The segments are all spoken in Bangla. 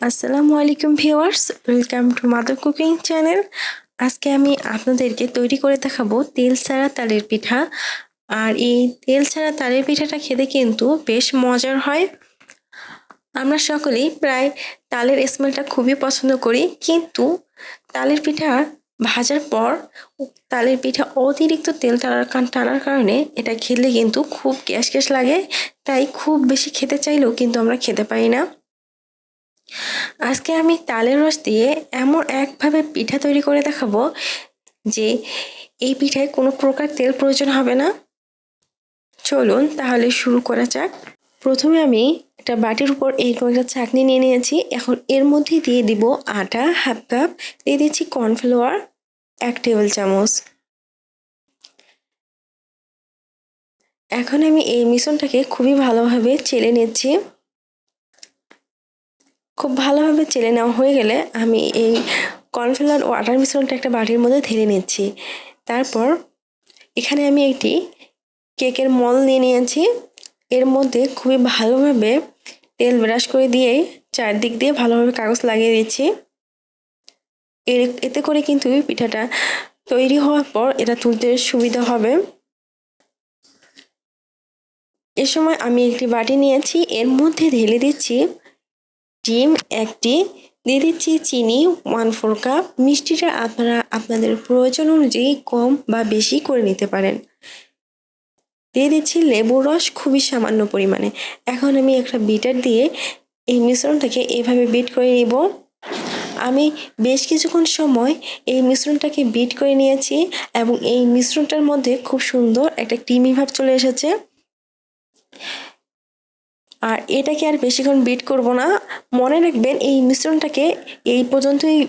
আসসালামু আলাইকুম viewers, welcome to mother cooking channel. আজকে আমি আপনাদেরকে তৈরি করে দেখাবো তেল ছাড়া তালের পিঠা। আর এই তেল ছাড়া তালের পিঠাটা খেতে কিন্তু বেশ মজার হয়। আমরা সকলেই প্রায় তালের স্মেলটা খুবই পছন্দ করি, কিন্তু তালের পিঠা ভাজার পর তালের পিঠা অতিরিক্ত তেল টানার কারণে এটা খেলে কিন্তু খুব গ্যাস লাগে। তাই খুব বেশি খেতে চাইলেও কিন্তু আমরা খেতে পারি না। আজকে আমি তালের রস দিয়ে এমন একভাবে পিঠা তৈরি করে দেখাবো যে এই পিঠায় কোনো প্রকার তেল প্রয়োজন হবে না। চলুন তাহলে শুরু করা যাক। প্রথমে আমি একটা বাটির উপর এইরকম একটা চাকনি নিয়ে নিয়েছি। এখন এর মধ্যে দিয়ে দিব আটা হাফ কাপ, দিয়ে দিচ্ছি কর্নফ্লাওয়ার 1 টেবিল চামচ। এখন আমি এই মিশ্রণটাকে খুবই ভালোভাবে চেলে নিচ্ছি। খুব ভালোভাবে চেলে নেওয়া হয়ে গেলে আমি এই কর্নফ্লাওয়ার ও আটার মিশ্রণটা একটা বাটির মধ্যে ঢেলে নিচ্ছি। তারপর এখানে আমি একটি কেকের মল নিয়ে নিয়েছি। এর মধ্যে খুবই ভালোভাবে তেল ব্রাশ করে দিয়ে চারদিক দিয়ে ভালোভাবে কাগজ লাগিয়ে দিচ্ছি। এতে করে কিন্তু পিঠাটা তৈরি হওয়ার পর এটা তুলতে সুবিধা হবে। এ সময় আমি একটি বাটি নিয়েছি, এর মধ্যে ঢেলে দিচ্ছি ডিম একটি, দিয়ে দিচ্ছি চিনি 1/4 কাপ। মিষ্টিটা আপনারা আপনাদের প্রয়োজন অনুযায়ী কম বা বেশি করে নিতে পারেন। দিয়ে দিচ্ছি লেবুর রস খুবই সামান্য পরিমাণে। এখন আমি একটা বিটার দিয়ে এই মিশ্রণটাকে এভাবে বিট করে নিব। আমি বেশ কিছুক্ষণ সময় এই মিশ্রণটাকে বিট করে নিয়েছি এবং এই মিশ্রণটার মধ্যে খুব সুন্দর একটা ক্রিমি ভাব চলে এসেছে। আর এটাকে আর বেশিক্ষণ বিট করব না। মনে রাখবেন এই মিশ্রণটাকে এই পর্যন্তই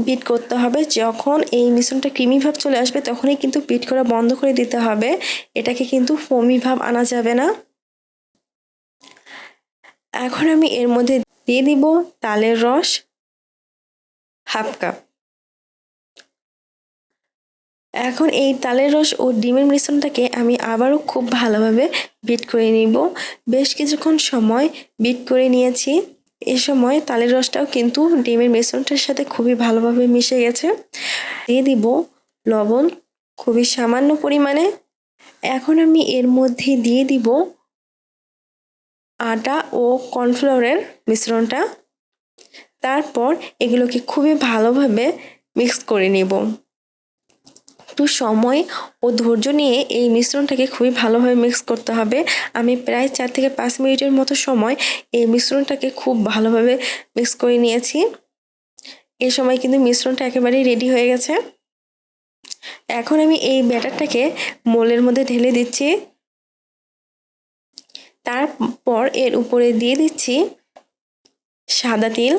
বিট করতে হবে। যখন এই মিশ্রণটা ক্রিমি ভাব চলে আসবে তখনই কিন্তু বিট করা বন্ধ করে দিতে হবে। এটাকে কিন্তু ফোমি ভাব আনা যাবে না। এখন আমি এর মধ্যে দিয়ে দিব তালের রস হাফ কাপ। এখন এই তালের রস ও ডিমের মিশ্রণটাকে আমি আবারও খুব ভালোভাবে বিট করে নিব। বেশ কিছুক্ষণ সময় বিট করে নিয়েছি। এই সময় তালের রসটাও কিন্তু ডিমের মিশ্রণটার সাথে খুবই ভালোভাবে মিশে গেছে। দিয়ে দিব লবণ খুবই সামান্য পরিমাণে। এখন আমি এর মধ্যে দিয়ে দিব আটা ও কর্নফ্লাওয়ারের মিশ্রণটা। তারপর এগুলোকে খুবই ভালোভাবে মিক্স করে নেব। একটু সময় ও ধৈর্য নিয়ে এই মিশ্রণটাকে খুবই ভালোভাবে মিক্স করতে হবে। আমি প্রায় 4 থেকে 5 মিনিটের মতো সময় এই মিশ্রণটাকে খুব ভালোভাবে মিক্স করে নিয়েছি। এই সময় কিন্তু মিশ্রণটা একেবারেই রেডি হয়ে গেছে। এখন আমি এই ব্যাটারটাকে মোলের মধ্যে ঢেলে দিচ্ছি। তারপর এর উপরে দিয়ে দিচ্ছি সাদা তিল।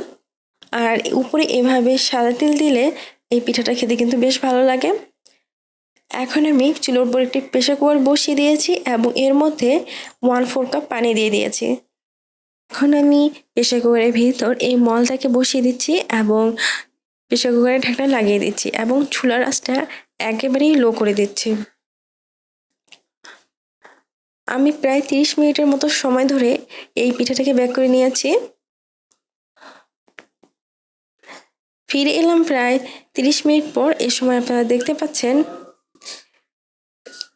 আর উপরে এভাবে সাদা তিল দিলে এই পিঠাটা খেতে কিন্তু বেশ ভালো লাগে। এখন আমি চুলোর উপর একটি প্রেসার কুকার বসিয়ে দিয়েছি এবং এর মধ্যে 1/4 কাপ পানি দিয়ে দিয়েছি। এখন আমি প্রেসার কুকারের ভিতর এই মলটাকে বসিয়ে দিচ্ছি এবং প্রেসার কুকারের ঢাকনা লাগিয়ে দিচ্ছি এবং চুলার আঁচটা একেবারেই লো করে দিচ্ছি। আমি প্রায় 30 মিনিটের মতো সময় ধরে এই পিঠাটাকে বেক করে নিয়েছি। ফিরে এলাম প্রায় 30 মিনিট পর। এই সময় আপনারা দেখতে পাচ্ছেন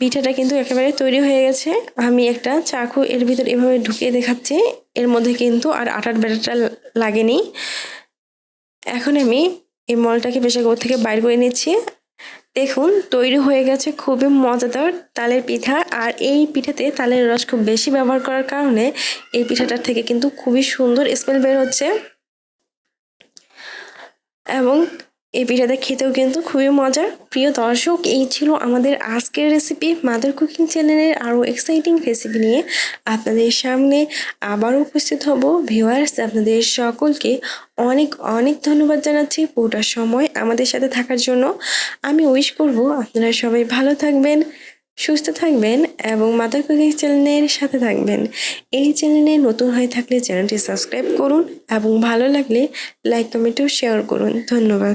পিঠাটা কিন্তু একেবারে তৈরি হয়ে গেছে। আমি একটা চাকু এর ভিতর এভাবে ঢুকিয়ে দেখাচ্ছি। এর মধ্যে কিন্তু আর আটার ব্যাটারটা লাগেনি। এখন আমি এই মলটাকে প্রেসার কুকার থেকে বাইর করে নিচ্ছি। দেখুন তৈরি হয়ে গেছে খুবই মজাদার তালের পিঠা। আর এই পিঠাতে তালের রস খুব বেশি ব্যবহার করার কারণে এই পিঠাটার থেকে কিন্তু খুবই সুন্দর স্মেল বের হচ্ছে এবং এই পিঠাটা খেতেও কিন্তু খুবই মজার। প্রিয় দর্শক, এই ছিল আমাদের আজকের রেসিপি। মাদার কুকিং চ্যানেলের আরও এক্সাইটিং রেসিপি নিয়ে আপনাদের সামনে আবারও উপস্থিত হব। ভিউয়ার্স, আপনাদের সকলকে অনেক অনেক ধন্যবাদ জানাচ্ছি পুরোটা সময় আমাদের সাথে থাকার জন্য। আমি উইশ করব আপনারা সবাই ভালো থাকবেন, সুস্থ থাকবেন এবং মাদার কুকিং চ্যানেলের সাথে থাকবেন। এই চ্যানেলে নতুন হয়ে থাকলে চ্যানেলটি সাবস্ক্রাইব করুন এবং ভালো লাগলে লাইক কমেন্ট ও শেয়ার করুন। ধন্যবাদ।